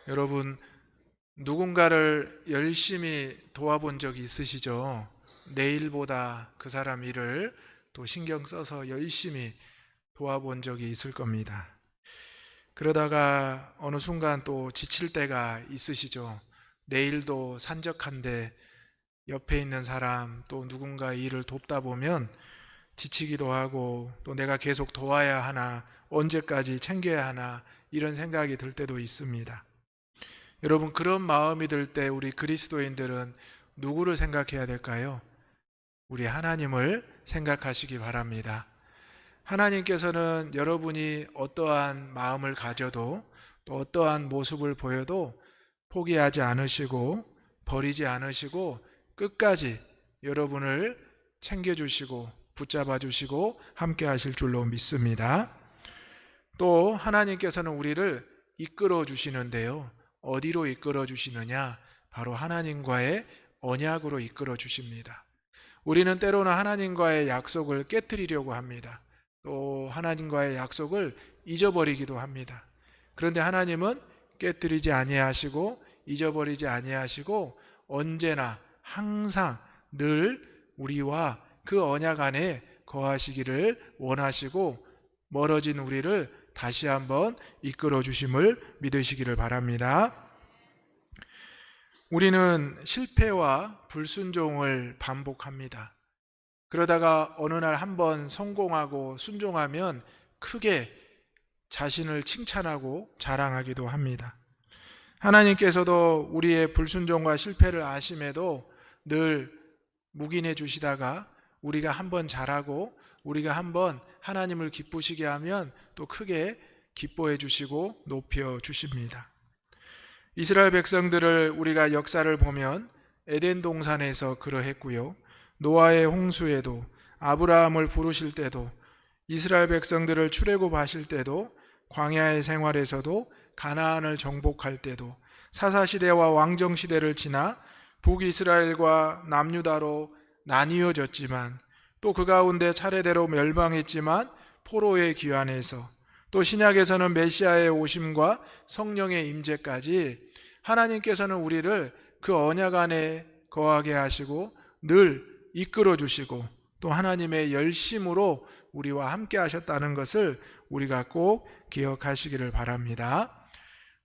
여러분, 누군가를 열심히 도와본 적이 있으시죠? 내일보다 그 사람 일을 또 신경 써서 열심히 도와본 적이 있을 겁니다. 그러다가 어느 순간 또 지칠 때가 있으시죠? 내일도 산적한데 옆에 있는 사람 또 누군가 일을 돕다 보면 지치기도 하고 또 내가 계속 도와야 하나, 언제까지 챙겨야 하나 이런 생각이 들 때도 있습니다. 여러분, 그런 마음이 들 때 우리 그리스도인들은 누구를 생각해야 될까요? 우리 하나님을 생각하시기 바랍니다. 하나님께서는 여러분이 어떠한 마음을 가져도 또 어떠한 모습을 보여도 포기하지 않으시고 버리지 않으시고 끝까지 여러분을 챙겨주시고 붙잡아 주시고 함께 하실 줄로 믿습니다. 또 하나님께서는 우리를 이끌어 주시는데요. 어디로 이끌어 주시느냐? 바로 하나님과의 언약으로 이끌어 주십니다. 우리는 때로는 하나님과의 약속을 깨트리려고 합니다. 또 하나님과의 약속을 잊어버리기도 합니다. 그런데 하나님은 깨트리지 아니하시고 잊어버리지 아니하시고 언제나 항상 늘 우리와 그 언약 안에 거하시기를 원하시고 멀어진 우리를 다시 한번 이끌어 주심을 믿으시기를 바랍니다. 우리는 실패와 불순종을 반복합니다. 그러다가 어느 날 한번 성공하고 순종하면 크게 자신을 칭찬하고 자랑하기도 합니다. 하나님께서도 우리의 불순종과 실패를 아심에도 늘 묵인해 주시다가 우리가 한번 잘하고 우리가 한번 하나님을 기쁘시게 하면 또 크게 기뻐해 주시고 높여 주십니다. 이스라엘 백성들을 우리가 역사를 보면 에덴 동산에서 그러했고요. 노아의 홍수에도, 아브라함을 부르실 때도, 이스라엘 백성들을 출애굽하실 때도, 광야의 생활에서도, 가나안을 정복할 때도, 사사시대와 왕정시대를 지나 북이스라엘과 남유다로 나뉘어졌지만 또 그 가운데 차례대로 멸망했지만 포로의 귀환에서 또 신약에서는 메시아의 오심과 성령의 임재까지 하나님께서는 우리를 그 언약 안에 거하게 하시고 늘 이끌어 주시고 또 하나님의 열심으로 우리와 함께 하셨다는 것을 우리가 꼭 기억하시기를 바랍니다.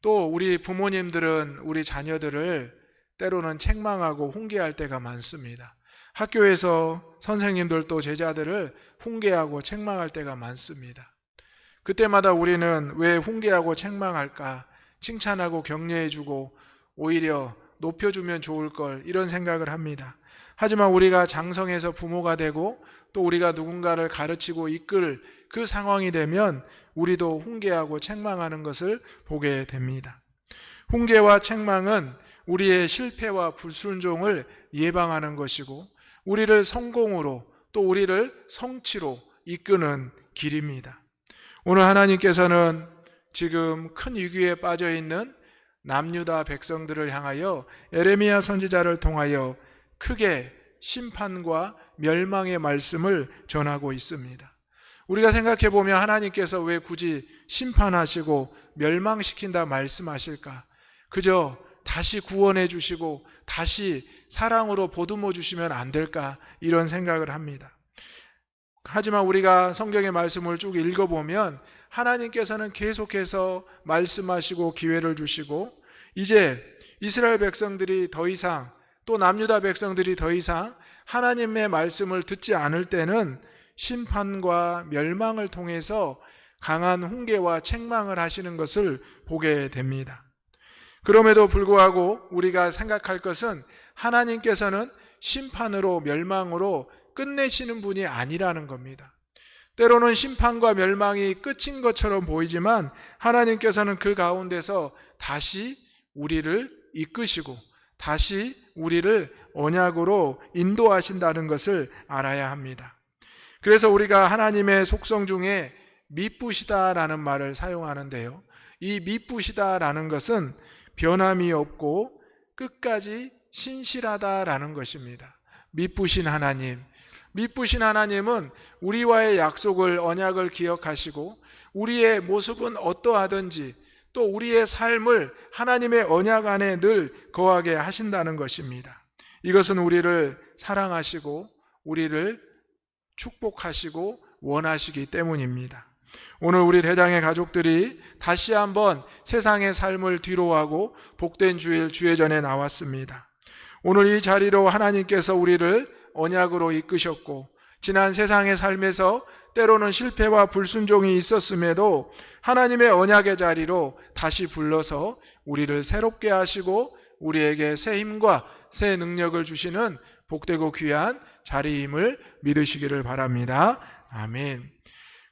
또 우리 부모님들은 우리 자녀들을 때로는 책망하고 훈계할 때가 많습니다. 학교에서 선생님들도 제자들을 훈계하고 책망할 때가 많습니다. 그때마다 우리는 왜 훈계하고 책망할까? 칭찬하고 격려해주고 오히려 높여주면 좋을 걸 이런 생각을 합니다. 하지만 우리가 장성해서 부모가 되고 또 우리가 누군가를 가르치고 이끌 그 상황이 되면 우리도 훈계하고 책망하는 것을 보게 됩니다. 훈계와 책망은 우리의 실패와 불순종을 예방하는 것이고 우리를 성공으로 또 우리를 성취로 이끄는 길입니다. 오늘 하나님께서는 지금 큰 위기에 빠져 있는 남유다 백성들을 향하여 에레미야 선지자를 통하여 크게 심판과 멸망의 말씀을 전하고 있습니다. 우리가 생각해 보면 하나님께서 왜 굳이 심판하시고 멸망시킨다 말씀하실까? 그저 다시 구원해 주시고 다시 사랑으로 보듬어 주시면 안 될까? 이런 생각을 합니다. 하지만 우리가 성경의 말씀을 쭉 읽어보면 하나님께서는 계속해서 말씀하시고 기회를 주시고 이제 이스라엘 백성들이 더 이상 또 남유다 백성들이 더 이상 하나님의 말씀을 듣지 않을 때는 심판과 멸망을 통해서 강한 훈계와 책망을 하시는 것을 보게 됩니다. 그럼에도 불구하고 우리가 생각할 것은 하나님께서는 심판으로 멸망으로 끝내시는 분이 아니라는 겁니다. 때로는 심판과 멸망이 끝인 것처럼 보이지만 하나님께서는 그 가운데서 다시 우리를 이끄시고 다시 우리를 언약으로 인도하신다는 것을 알아야 합니다. 그래서 우리가 하나님의 속성 중에 미쁘시다라는 말을 사용하는데요. 이 미쁘시다라는 것은 변함이 없고 끝까지 신실하다라는 것입니다. 미쁘신 하나님. 미쁘신 하나님은 우리와의 약속을 언약을 기억하시고 우리의 모습은 어떠하든지 또 우리의 삶을 하나님의 언약 안에 늘 거하게 하신다는 것입니다. 이것은 우리를 사랑하시고 우리를 축복하시고 원하시기 때문입니다. 오늘 우리 대장의 가족들이 다시 한번 세상의 삶을 뒤로하고 복된 주일 주회전에 나왔습니다. 오늘 이 자리로 하나님께서 우리를 언약으로 이끄셨고 지난 세상의 삶에서 때로는 실패와 불순종이 있었음에도 하나님의 언약의 자리로 다시 불러서 우리를 새롭게 하시고 우리에게 새 힘과 새 능력을 주시는 복되고 귀한 자리임을 믿으시기를 바랍니다. 아멘.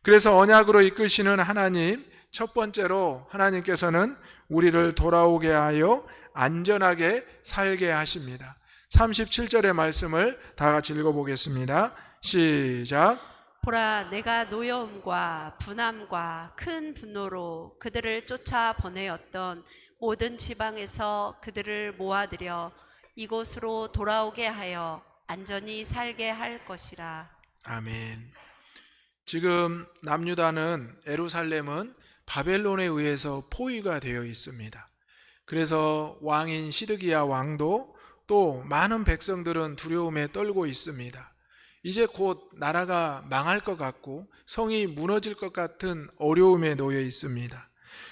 그래서 언약으로 이끄시는 하나님, 첫 번째로 하나님께서는 우리를 돌아오게 하여 안전하게 살게 하십니다. 37절의 말씀을 다 같이 읽어보겠습니다. 시작. 보라, 내가 노여움과 분함과 큰 분노로 그들을 쫓아 보내었던 모든 지방에서 그들을 모아들여 이곳으로 돌아오게 하여 안전히 살게 할 것이라. 아멘. 지금 남유다는 예루살렘은 바벨론에 의해서 포위가 되어 있습니다. 그래서 왕인 시드기야 왕도 또 많은 백성들은 두려움에 떨고 있습니다. 이제 곧 나라가 망할 것 같고 성이 무너질 것 같은 어려움에 놓여 있습니다.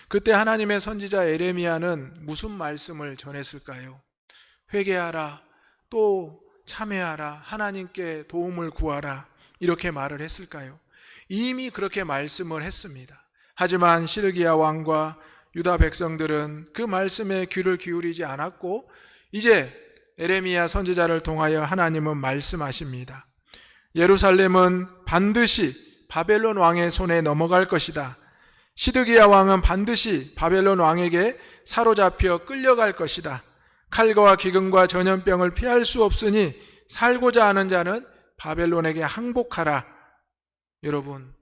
그때 하나님의 선지자 에레미야는 무슨 말씀을 전했을까요? 회개하라, 또 참회하라, 하나님께 도움을 구하라, 이렇게 말을 했을까요? 이미 그렇게 말씀을 했습니다. 하지만 시드기야 왕과 유다 백성들은 그 말씀에 귀를 기울이지 않았고 이제 에레미야 선지자를 통하여 하나님은 말씀하십니다. 예루살렘은 반드시 바벨론 왕의 손에 넘어갈 것이다. 시드기야 왕은 반드시 바벨론 왕에게 사로잡혀 끌려갈 것이다. 칼과 기근과 전염병을 피할 수 없으니 살고자 하는 자는 바벨론에게 항복하라. 여러분,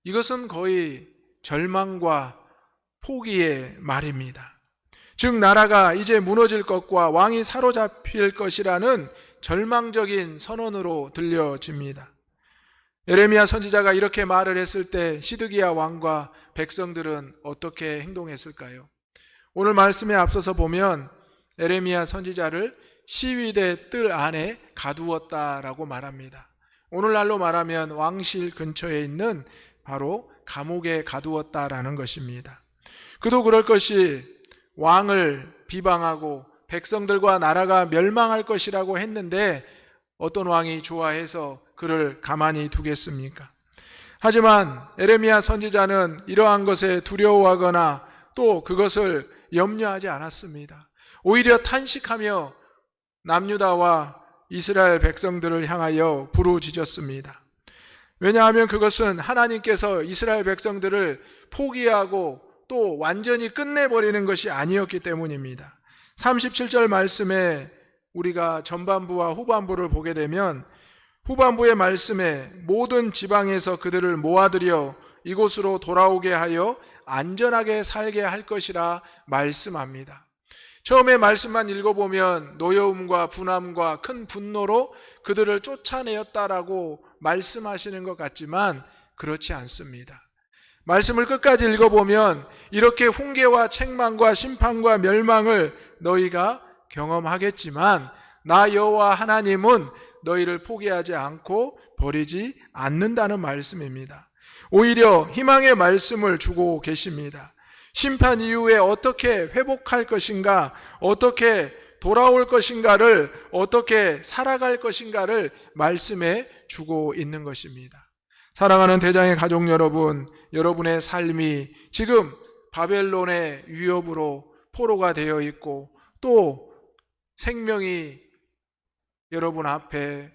이것은 거의 절망과 포기의 말입니다. 즉 나라가 이제 무너질 것과 왕이 사로잡힐 것이라는 절망적인 선언으로 들려집니다. 에레미야 선지자가 이렇게 말을 했을 때 시드기야 왕과 백성들은 어떻게 행동했을까요? 오늘 말씀에 앞서서 보면 에레미야 선지자를 시위대 뜰 안에 가두었다라고 말합니다. 오늘날로 말하면 왕실 근처에 있는 바로 감옥에 가두었다라는 것입니다. 그도 그럴 것이 왕을 비방하고 백성들과 나라가 멸망할 것이라고 했는데 어떤 왕이 좋아해서 그를 가만히 두겠습니까? 하지만 에레미야 선지자는 이러한 것에 두려워하거나 또 그것을 염려하지 않았습니다. 오히려 탄식하며 남유다와 이스라엘 백성들을 향하여 부르짖었습니다. 왜냐하면 그것은 하나님께서 이스라엘 백성들을 포기하고 또 완전히 끝내버리는 것이 아니었기 때문입니다. 37절 말씀에 우리가 전반부와 후반부를 보게 되면 후반부의 말씀에 모든 지방에서 그들을 모아들여 이곳으로 돌아오게 하여 안전하게 살게 할 것이라 말씀합니다. 처음에 말씀만 읽어보면 노여움과 분함과 큰 분노로 그들을 쫓아내었다라고 말씀하시는 것 같지만 그렇지 않습니다. 말씀을 끝까지 읽어보면 이렇게 훈계와 책망과 심판과 멸망을 너희가 경험하겠지만 나 여호와 하나님은 너희를 포기하지 않고 버리지 않는다는 말씀입니다. 오히려 희망의 말씀을 주고 계십니다. 심판 이후에 어떻게 회복할 것인가, 어떻게 돌아올 것인가를, 어떻게 살아갈 것인가를 말씀해 주고 있는 것입니다. 사랑하는 대장의 가족 여러분, 여러분의 삶이 지금 바벨론의 위협으로 포로가 되어 있고 또 생명이 여러분 앞에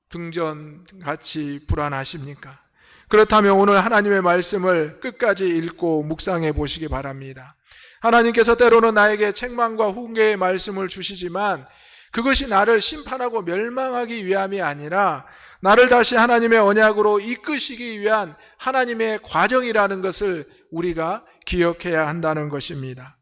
등전같이 불안하십니까? 그렇다면 오늘 하나님의 말씀을 끝까지 읽고 묵상해 보시기 바랍니다. 하나님께서 때로는 나에게 책망과 훈계의 말씀을 주시지만 그것이 나를 심판하고 멸망하기 위함이 아니라 나를 다시 하나님의 언약으로 이끄시기 위한 하나님의 과정이라는 것을 우리가 기억해야 한다는 것입니다.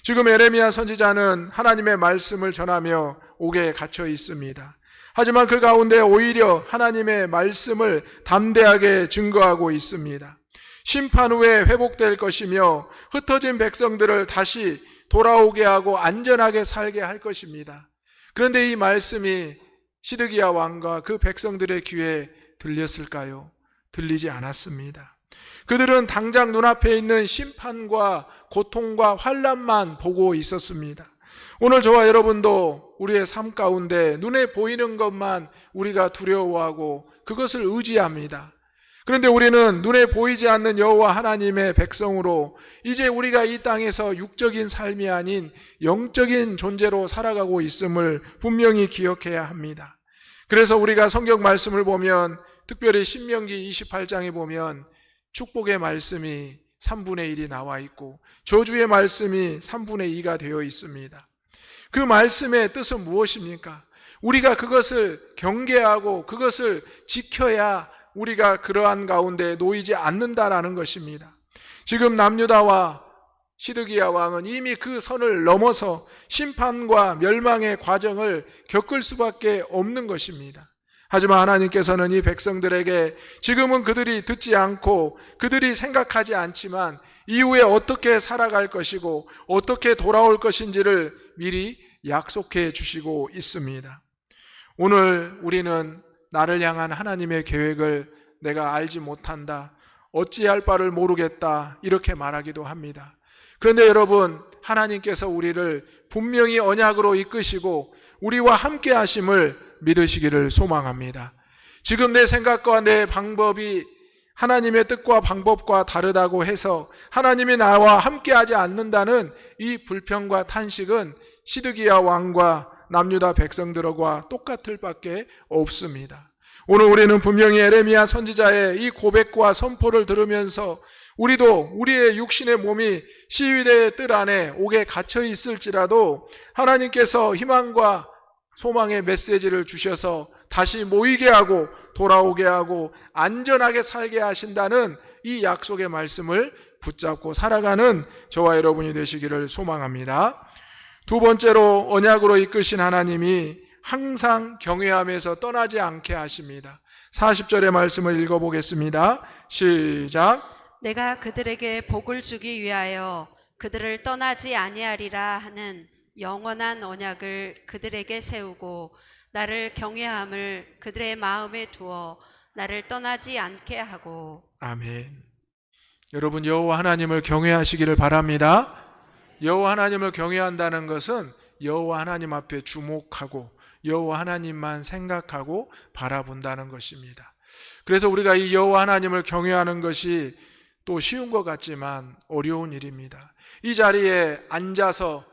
지금 에레미야 선지자는 하나님의 말씀을 전하며 옥에 갇혀 있습니다. 하지만 그 가운데 오히려 하나님의 말씀을 담대하게 증거하고 있습니다. 심판 후에 회복될 것이며 흩어진 백성들을 다시 돌아오게 하고 안전하게 살게 할 것입니다. 그런데 이 말씀이 시드기야 왕과 그 백성들의 귀에 들렸을까요? 들리지 않았습니다. 그들은 당장 눈앞에 있는 심판과 고통과 환난만 보고 있었습니다. 오늘 저와 여러분도 우리의 삶 가운데 눈에 보이는 것만 우리가 두려워하고 그것을 의지합니다. 그런데 우리는 눈에 보이지 않는 여호와 하나님의 백성으로 이제 우리가 이 땅에서 육적인 삶이 아닌 영적인 존재로 살아가고 있음을 분명히 기억해야 합니다. 그래서 우리가 성경 말씀을 보면 특별히 신명기 28장에 보면 축복의 말씀이 3분의 1이 나와 있고 저주의 말씀이 3분의 2가 되어 있습니다. 그 말씀의 뜻은 무엇입니까? 우리가 그것을 경계하고 그것을 지켜야 우리가 그러한 가운데 놓이지 않는다라는 것입니다. 지금 남유다와 시드기야 왕은 이미 그 선을 넘어서 심판과 멸망의 과정을 겪을 수밖에 없는 것입니다. 하지만 하나님께서는 이 백성들에게 지금은 그들이 듣지 않고 그들이 생각하지 않지만 이후에 어떻게 살아갈 것이고 어떻게 돌아올 것인지를 미리 약속해 주시고 있습니다. 오늘 우리는 나를 향한 하나님의 계획을 내가 알지 못한다, 어찌할 바를 모르겠다 이렇게 말하기도 합니다. 그런데 여러분, 하나님께서 우리를 분명히 언약으로 이끄시고 우리와 함께 하심을 믿으시기를 소망합니다. 지금 내 생각과 내 방법이 하나님의 뜻과 방법과 다르다고 해서 하나님이 나와 함께하지 않는다는 이 불평과 탄식은 시드기야 왕과 남유다 백성들과 똑같을 밖에 없습니다. 오늘 우리는 분명히 에레미야 선지자의 이 고백과 선포를 들으면서 우리도 우리의 육신의 몸이 시위대의 뜰 안에 옥에 갇혀 있을지라도 하나님께서 희망과 소망의 메시지를 주셔서 다시 모이게 하고 돌아오게 하고 안전하게 살게 하신다는 이 약속의 말씀을 붙잡고 살아가는 저와 여러분이 되시기를 소망합니다. 두 번째로 언약으로 이끄신 하나님이 항상 경외함에서 떠나지 않게 하십니다. 40절의 말씀을 읽어보겠습니다. 시작. 내가 그들에게 복을 주기 위하여 그들을 떠나지 아니하리라 하는 영원한 언약을 그들에게 세우고 나를 경외함을 그들의 마음에 두어 나를 떠나지 않게 하고. 아멘. 여러분, 여호와 하나님을 경외하시기를 바랍니다. 여호와 하나님을 경외한다는 것은 여호와 하나님 앞에 주목하고 여호와 하나님만 생각하고 바라본다는 것입니다. 그래서 우리가 이 여호와 하나님을 경외하는 것이 또 쉬운 것 같지만 어려운 일입니다. 이 자리에 앉아서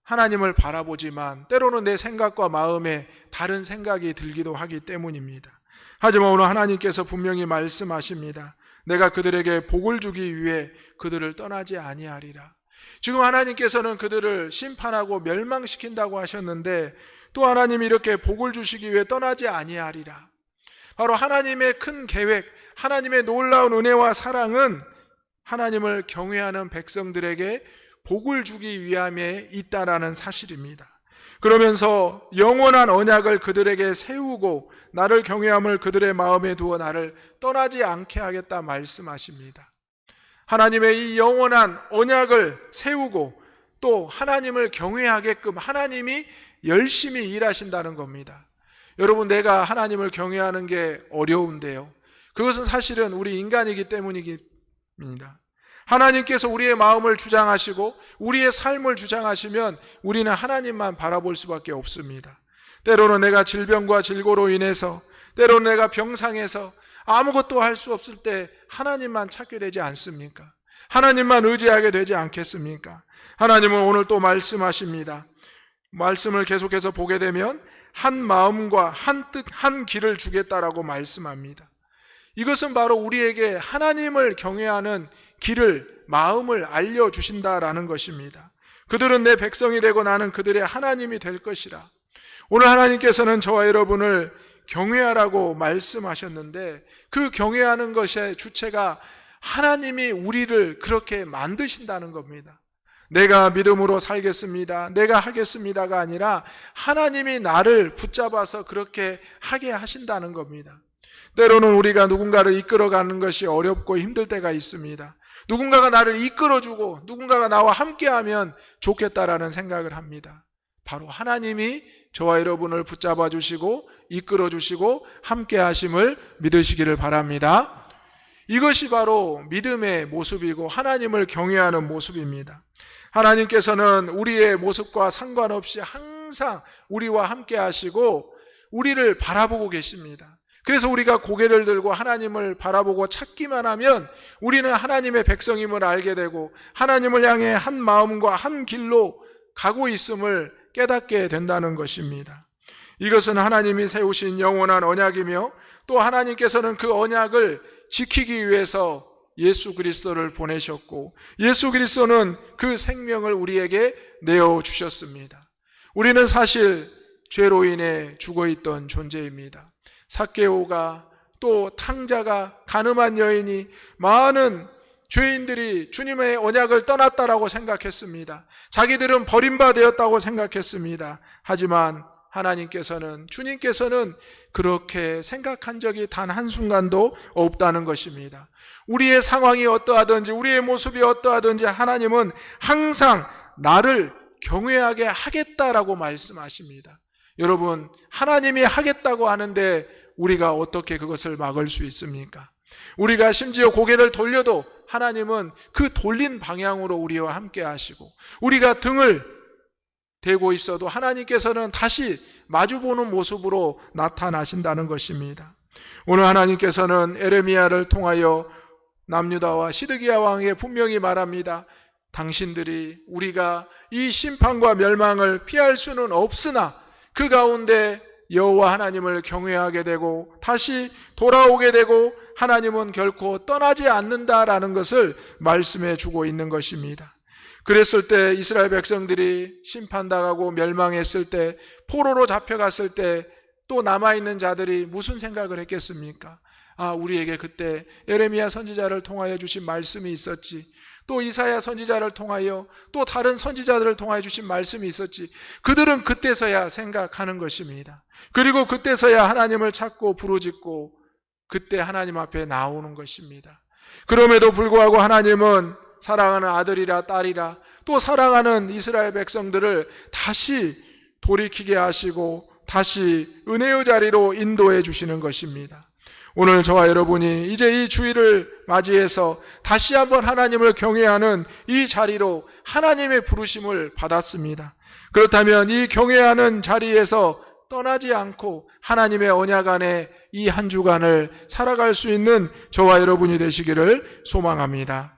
하나님을 바라보지만 때로는 내 생각과 마음에 다른 생각이 들기도 하기 때문입니다. 하지만 오늘 하나님께서 분명히 말씀하십니다. 내가 그들에게 복을 주기 위해 그들을 떠나지 아니하리라. 지금 하나님께서는 그들을 심판하고 멸망시킨다고 하셨는데 또 하나님이 이렇게 복을 주시기 위해 떠나지 아니하리라. 바로 하나님의 큰 계획, 하나님의 놀라운 은혜와 사랑은 하나님을 경외하는 백성들에게 복을 주기 위함에 있다라는 사실입니다. 그러면서 영원한 언약을 그들에게 세우고 나를 경외함을 그들의 마음에 두어 나를 떠나지 않게 하겠다 말씀하십니다. 하나님의 이 영원한 언약을 세우고 또 하나님을 경외하게끔 하나님이 열심히 일하신다는 겁니다. 여러분, 내가 하나님을 경외하는 게 어려운데요. 그것은 사실은 우리 인간이기 때문입니다. 하나님께서 우리의 마음을 주장하시고 우리의 삶을 주장하시면 우리는 하나님만 바라볼 수밖에 없습니다. 때로는 내가 질병과 질고로 인해서, 때로는 내가 병상에서 아무것도 할 수 없을 때 하나님만 찾게 되지 않습니까? 하나님만 의지하게 되지 않겠습니까? 하나님은 오늘 또 말씀하십니다. 말씀을 계속해서 보게 되면 한 마음과 한 뜻, 한 길을 주겠다라고 말씀합니다. 이것은 바로 우리에게 하나님을 경외하는 길을, 마음을 알려주신다라는 것입니다. 그들은 내 백성이 되고 나는 그들의 하나님이 될 것이라. 오늘 하나님께서는 저와 여러분을 경외하라고 말씀하셨는데 그 경외하는 것의 주체가 하나님이 우리를 그렇게 만드신다는 겁니다. 내가 믿음으로 살겠습니다, 내가 하겠습니다가 아니라 하나님이 나를 붙잡아서 그렇게 하게 하신다는 겁니다. 때로는 우리가 누군가를 이끌어가는 것이 어렵고 힘들 때가 있습니다. 누군가가 나를 이끌어주고 누군가가 나와 함께하면 좋겠다라는 생각을 합니다. 바로 하나님이 저와 여러분을 붙잡아 주시고 이끌어 주시고 함께 하심을 믿으시기를 바랍니다. 이것이 바로 믿음의 모습이고 하나님을 경외하는 모습입니다. 하나님께서는 우리의 모습과 상관없이 항상 우리와 함께 하시고 우리를 바라보고 계십니다. 그래서 우리가 고개를 들고 하나님을 바라보고 찾기만 하면 우리는 하나님의 백성임을 알게 되고 하나님을 향해 한 마음과 한 길로 가고 있음을 깨닫게 된다는 것입니다. 이것은 하나님이 세우신 영원한 언약이며 또 하나님께서는 그 언약을 지키기 위해서 예수 그리스도를 보내셨고 예수 그리스도는 그 생명을 우리에게 내어주셨습니다. 우리는 사실 죄로 인해 죽어있던 존재입니다. 삭개오가 또 탕자가 가늠한 여인이 많은 죄인들이 주님의 언약을 떠났다라고 생각했습니다. 자기들은 버림받았다고 생각했습니다. 하지만 하나님께서는 주님께서는 그렇게 생각한 적이 단 한순간도 없다는 것입니다. 우리의 상황이 어떠하든지 우리의 모습이 어떠하든지 하나님은 항상 나를 경외하게 하겠다라고 말씀하십니다. 여러분, 하나님이 하겠다고 하는데 우리가 어떻게 그것을 막을 수 있습니까? 우리가 심지어 고개를 돌려도 하나님은 그 돌린 방향으로 우리와 함께 하시고 우리가 등을 대고 있어도 하나님께서는 다시 마주보는 모습으로 나타나신다는 것입니다. 오늘 하나님께서는 에레미야를 통하여 남유다와 시드기야 왕에게 분명히 말합니다. 당신들이 우리가 이 심판과 멸망을 피할 수는 없으나 그 가운데 여호와 하나님을 경외하게 되고 다시 돌아오게 되고 하나님은 결코 떠나지 않는다라는 것을 말씀해 주고 있는 것입니다. 그랬을 때 이스라엘 백성들이 심판당하고 멸망했을 때 포로로 잡혀갔을 때 또 남아있는 자들이 무슨 생각을 했겠습니까? 우리에게 그때 예레미야 선지자를 통하여 주신 말씀이 있었지, 또 이사야 선지자를 통하여 또 다른 선지자들을 통하여 주신 말씀이 있었지. 그들은 그때서야 생각하는 것입니다. 그리고 그때서야 하나님을 찾고 부르짖고 그때 하나님 앞에 나오는 것입니다. 그럼에도 불구하고 하나님은 사랑하는 아들이라 딸이라 또 사랑하는 이스라엘 백성들을 다시 돌이키게 하시고 다시 은혜의 자리로 인도해 주시는 것입니다. 오늘 저와 여러분이 이제 이 주일을 맞이해서 다시 한번 하나님을 경외하는 이 자리로 하나님의 부르심을 받았습니다. 그렇다면 이 경외하는 자리에서 떠나지 않고 하나님의 언약 안에 이 한 주간을 살아갈 수 있는 저와 여러분이 되시기를 소망합니다.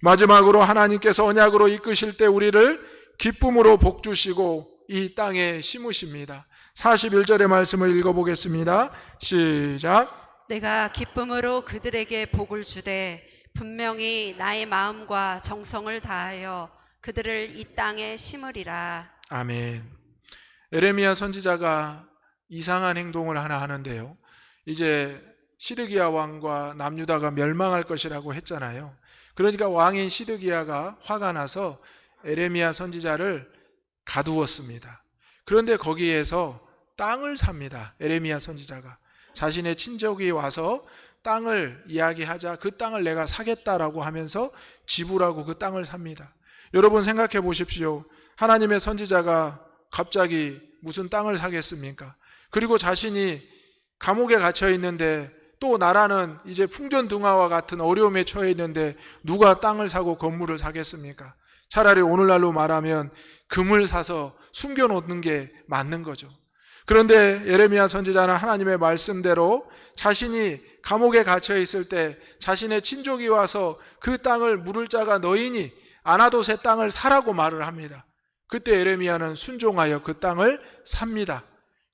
마지막으로 하나님께서 언약으로 이끄실 때 우리를 기쁨으로 복주시고 이 땅에 심으십니다. 41절의 말씀을 읽어보겠습니다. 시작. 내가 기쁨으로 그들에게 복을 주되 분명히 나의 마음과 정성을 다하여 그들을 이 땅에 심으리라. 아멘. 에레미야 선지자가 이상한 행동을 하나 하는데요. 이제 시드기야 왕과 남유다가 멸망할 것이라고 했잖아요. 그러니까 왕인 시드기야가 화가 나서 에레미야 선지자를 가두었습니다. 그런데 거기에서 땅을 삽니다. 에레미야 선지자가 자신의 친족이 와서 땅을 이야기하자 그 땅을 내가 사겠다라고 하면서 지불하고 그 땅을 삽니다. 여러분 생각해 보십시오. 하나님의 선지자가 갑자기 무슨 땅을 사겠습니까? 그리고 자신이 감옥에 갇혀 있는데 또 나라는 이제 풍전등화와 같은 어려움에 처해 있는데 누가 땅을 사고 건물을 사겠습니까? 차라리 오늘날로 말하면 금을 사서 숨겨놓는 게 맞는 거죠. 그런데 예레미야 선지자는 하나님의 말씀대로 자신이 감옥에 갇혀 있을 때 자신의 친족이 와서 그 땅을 물을 자가 너희니 아나돗의 땅을 사라고 말을 합니다. 그때 예레미야는 순종하여 그 땅을 삽니다.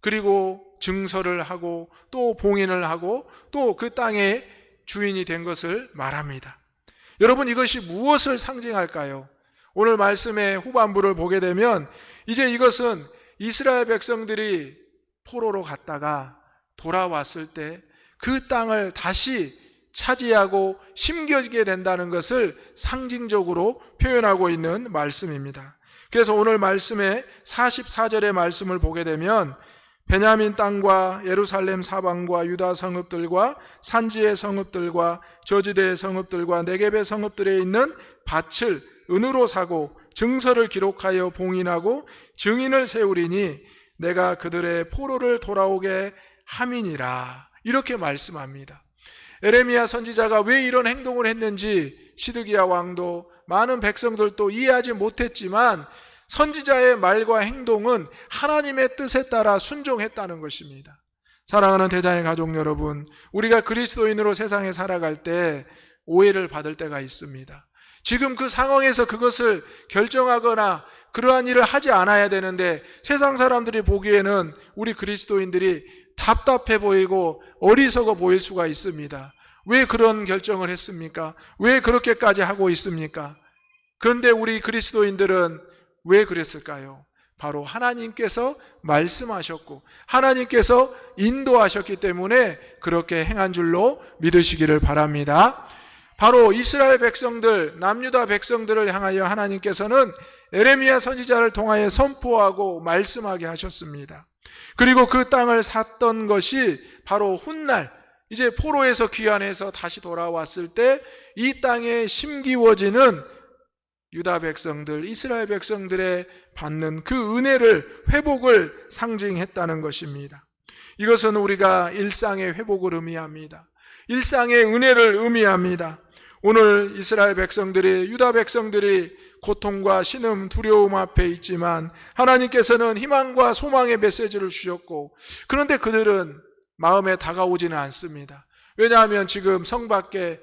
그리고 증서를 하고 또 봉인을 하고 또 그 땅의 주인이 된 것을 말합니다. 여러분 이것이 무엇을 상징할까요? 오늘 말씀의 후반부를 보게 되면 이제 이것은 이스라엘 백성들이 포로로 갔다가 돌아왔을 때 그 땅을 다시 차지하고 심겨지게 된다는 것을 상징적으로 표현하고 있는 말씀입니다. 그래서 오늘 말씀의 44절의 말씀을 보게 되면 베냐민 땅과 예루살렘 사방과 유다 성읍들과 산지의 성읍들과 저지대의 성읍들과 네겝의 성읍들에 있는 밭을 은으로 사고 증서를 기록하여 봉인하고 증인을 세우리니 내가 그들의 포로를 돌아오게 함이니라. 이렇게 말씀합니다. 에레미야 선지자가 왜 이런 행동을 했는지 시드기야 왕도 많은 백성들도 이해하지 못했지만 선지자의 말과 행동은 하나님의 뜻에 따라 순종했다는 것입니다. 사랑하는 대장의 가족 여러분, 우리가 그리스도인으로 세상에 살아갈 때 오해를 받을 때가 있습니다. 지금 그 상황에서 그것을 결정하거나 그러한 일을 하지 않아야 되는데 세상 사람들이 보기에는 우리 그리스도인들이 답답해 보이고 어리석어 보일 수가 있습니다. 왜 그런 결정을 했습니까? 왜 그렇게까지 하고 있습니까? 그런데 우리 그리스도인들은 왜 그랬을까요? 바로 하나님께서 말씀하셨고 하나님께서 인도하셨기 때문에 그렇게 행한 줄로 믿으시기를 바랍니다. 바로 이스라엘 백성들, 남유다 백성들을 향하여 하나님께서는 에레미야 선지자를 통하여 선포하고 말씀하게 하셨습니다. 그리고 그 땅을 샀던 것이 바로 훗날 이제 포로에서 귀환해서 다시 돌아왔을 때 이 땅에 심기워지는 유다 백성들, 이스라엘 백성들의 받는 그 은혜를, 회복을 상징했다는 것입니다. 이것은 우리가 일상의 회복을 의미합니다. 일상의 은혜를 의미합니다. 오늘 이스라엘 백성들이, 유다 백성들이 고통과 신음, 두려움 앞에 있지만 하나님께서는 희망과 소망의 메시지를 주셨고, 그런데 그들은 마음에 다가오지는 않습니다. 왜냐하면 지금 성 밖에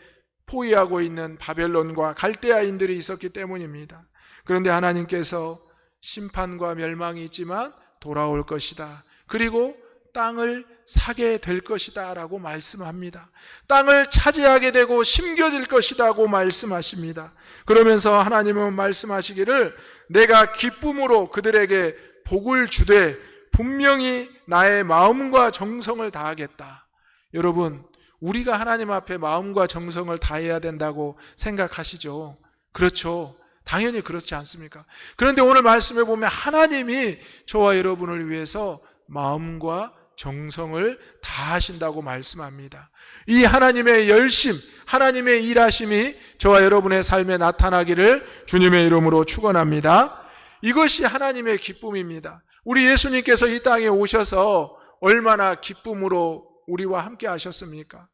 포위하고 있는 바벨론과 갈대아인들이 있었기 때문입니다. 그런데 하나님께서 심판과 멸망이 있지만 돌아올 것이다. 그리고 땅을 사게 될 것이다 라고 말씀합니다. 땅을 차지하게 되고 심겨질 것이라고 말씀하십니다. 그러면서 하나님은 말씀하시기를 내가 기쁨으로 그들에게 복을 주되 분명히 나의 마음과 정성을 다하겠다. 여러분, 우리가 하나님 앞에 마음과 정성을 다해야 된다고 생각하시죠? 그렇죠. 당연히 그렇지 않습니까? 그런데 오늘 말씀에 보면 하나님이 저와 여러분을 위해서 마음과 정성을 다하신다고 말씀합니다. 이 하나님의 열심, 하나님의 일하심이 저와 여러분의 삶에 나타나기를 주님의 이름으로 축원합니다. 이것이 하나님의 기쁨입니다. 우리 예수님께서 이 땅에 오셔서 얼마나 기쁨으로 우리와 함께 하셨습니까?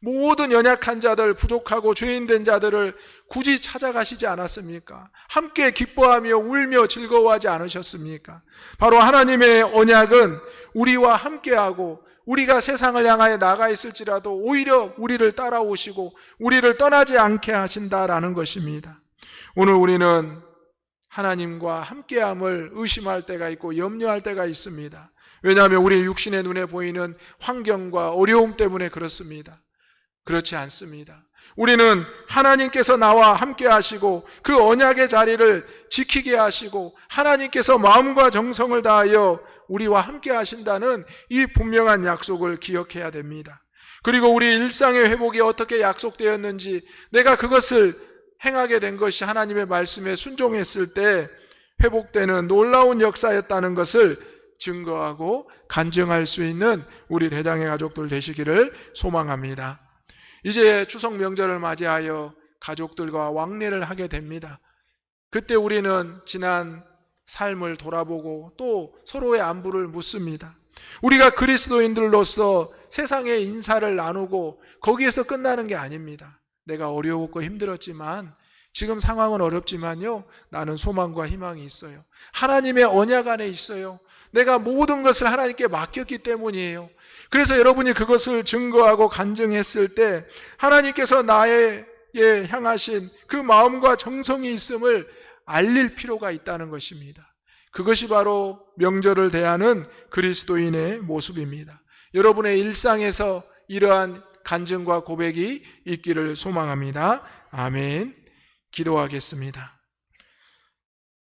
모든 연약한 자들, 부족하고 죄인된 자들을 굳이 찾아가시지 않았습니까? 함께 기뻐하며 울며 즐거워하지 않으셨습니까? 바로 하나님의 언약은 우리와 함께하고 우리가 세상을 향하여 나가 있을지라도 오히려 우리를 따라오시고 우리를 떠나지 않게 하신다라는 것입니다. 오늘 우리는 하나님과 함께함을 의심할 때가 있고 염려할 때가 있습니다. 왜냐하면 우리 육신의 눈에 보이는 환경과 어려움 때문에 그렇습니다. 그렇지 않습니다. 우리는 하나님께서 나와 함께 하시고 그 언약의 자리를 지키게 하시고 하나님께서 마음과 정성을 다하여 우리와 함께 하신다는 이 분명한 약속을 기억해야 됩니다. 그리고 우리 일상의 회복이 어떻게 약속되었는지, 내가 그것을 행하게 된 것이 하나님의 말씀에 순종했을 때 회복되는 놀라운 역사였다는 것을 증거하고 간증할 수 있는 우리 대장의 가족들 되시기를 소망합니다. 이제 추석 명절을 맞이하여 가족들과 왕래를 하게 됩니다. 그때 우리는 지난 삶을 돌아보고 또 서로의 안부를 묻습니다. 우리가 그리스도인들로서 세상의 인사를 나누고 거기에서 끝나는 게 아닙니다. 내가 어려웠고 힘들었지만, 지금 상황은 어렵지만요, 나는 소망과 희망이 있어요. 하나님의 언약 안에 있어요. 내가 모든 것을 하나님께 맡겼기 때문이에요. 그래서 여러분이 그것을 증거하고 간증했을 때 하나님께서 나에게 향하신 그 마음과 정성이 있음을 알릴 필요가 있다는 것입니다. 그것이 바로 명절을 대하는 그리스도인의 모습입니다. 여러분의 일상에서 이러한 간증과 고백이 있기를 소망합니다. 아멘. 기도하겠습니다.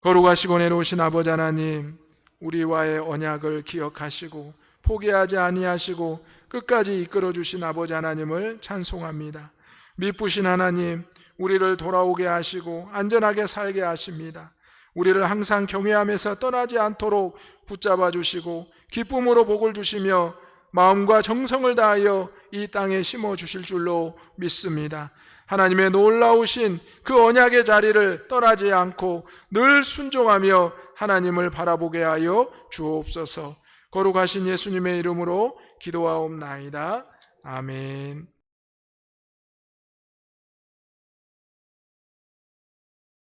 거룩하시고 내려오신 아버지 하나님, 우리와의 언약을 기억하시고 포기하지 아니하시고 끝까지 이끌어주신 아버지 하나님을 찬송합니다. 미쁘신 하나님, 우리를 돌아오게 하시고 안전하게 살게 하십니다. 우리를 항상 경외하면서 떠나지 않도록 붙잡아 주시고 기쁨으로 복을 주시며 마음과 정성을 다하여 이 땅에 심어 주실 줄로 믿습니다. 하나님의 놀라우신 그 언약의 자리를 떠나지 않고 늘 순종하며 하나님을 바라보게 하여 주옵소서. 거룩하신 예수님의 이름으로 기도하옵나이다. 아멘.